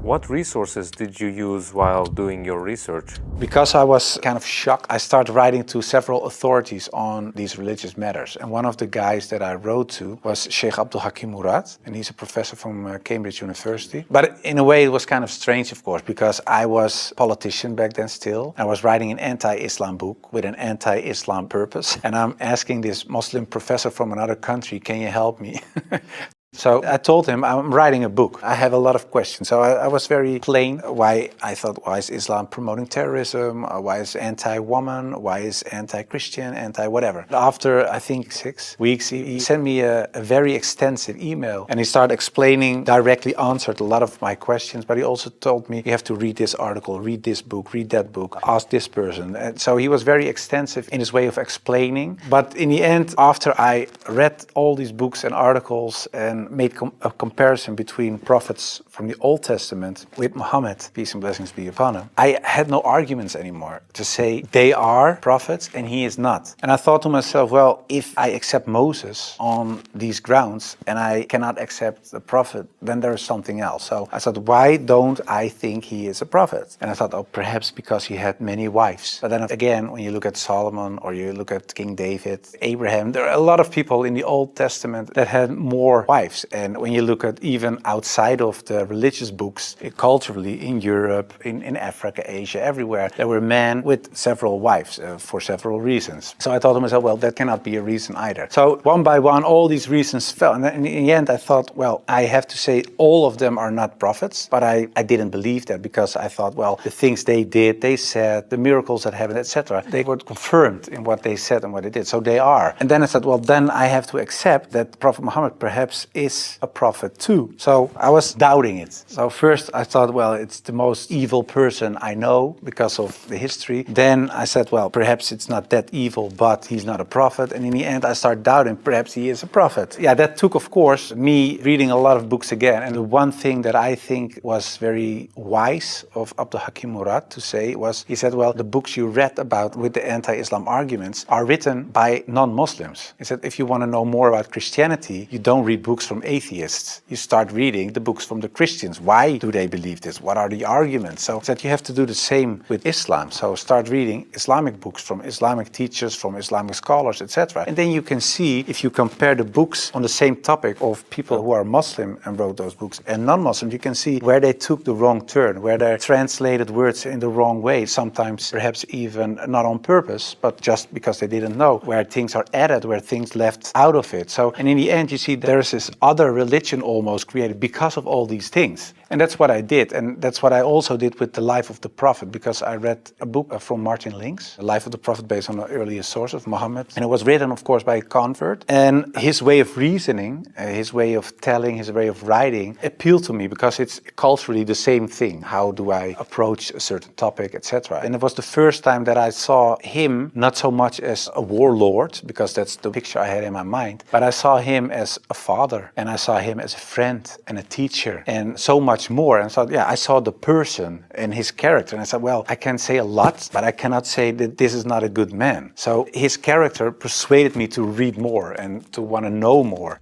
What resources did you use while doing your research? Because I was kind of shocked, I started writing to several authorities on these religious matters. And one of the guys that I wrote to was Sheikh Abdul Hakim Murad, and he's a professor from Cambridge University. But in a way it was kind of strange, of course, because I was a politician back then still. I was writing an anti-Islam book with an anti-Islam purpose. And I'm asking this Muslim professor from another country, can you help me? So I told him, I'm writing a book. I have a lot of questions. So I was very plain why I thought, why is Islam promoting terrorism? Why is anti-woman? Why is anti-Christian? Anti-whatever. After, I think, 6 weeks, he sent me a very extensive email. And he started explaining, directly answered a lot of my questions. But he also told me, you have to read this article, read this book, read that book, ask this person. And so he was very extensive in his way of explaining. But in the end, after I read all these books and articles and made a comparison between prophets from the Old Testament with Muhammad, peace and blessings be upon him, I had no arguments anymore to say they are prophets and he is not. And I thought to myself, well, if I accept Moses on these grounds and I cannot accept the prophet, then there is something else. So I thought, why don't I think he is a prophet? And I thought, oh, perhaps because he had many wives. But then again, when you look at Solomon or you look at King David, Abraham, there are a lot of people in the Old Testament that had more wives. And when you look at even outside of the religious books, culturally in Europe, in Africa, Asia, everywhere, there were men with several wives for several reasons. So I thought to myself, well, that cannot be a reason either. So one by one, all these reasons fell. And then in the end, I thought, well, I have to say all of them are not prophets. But I didn't believe that because I thought, well, the things they did, they said, the miracles that happened, etc., they were confirmed in what they said and what they did. So they are. And then I said, well, then I have to accept that Prophet Muhammad perhaps is a prophet too. So I was doubting it. So first I thought, well, it's the most evil person I know because of the history. Then I said, well, perhaps it's not that evil, but he's not a prophet. And in the end I started doubting, perhaps he is a prophet. Yeah, that took, of course, me reading a lot of books again. And the one thing that I think was very wise of Abdul Hakim Murad to say was, he said, well, the books you read about with the anti-Islam arguments are written by non-Muslims. He said, if you want to know more about Christianity, you don't read books from atheists. You start reading the books from the Christians. Why do they believe this? What are the arguments? So that you have to do the same with Islam. So start reading Islamic books from Islamic teachers, from Islamic scholars, etc. And then you can see, if you compare the books on the same topic of people who are Muslim and wrote those books and non-Muslim, you can see where they took the wrong turn, where they translated words in the wrong way, sometimes perhaps even not on purpose, but just because they didn't know, where things are added, where things left out of it. So, and in the end, you see there's this other religion almost created because of all these things. And that's what I did. And that's what I also did with the life of the Prophet, because I read a book from Martin Links, The Life of the Prophet, based on the earliest source of Muhammad. And it was written, of course, by a convert. And his way of reasoning, his way of telling, his way of writing appealed to me because it's culturally the same thing. How do I approach a certain topic, etc. And it was the first time that I saw him not so much as a warlord, because that's the picture I had in my mind, but I saw him as a father, and I saw him as a friend and a teacher, and so much more. And so, yeah, I saw the person and his character, and I said, well, I can say a lot, but I cannot say that this is not a good man. So his character persuaded me to read more and to want to know more.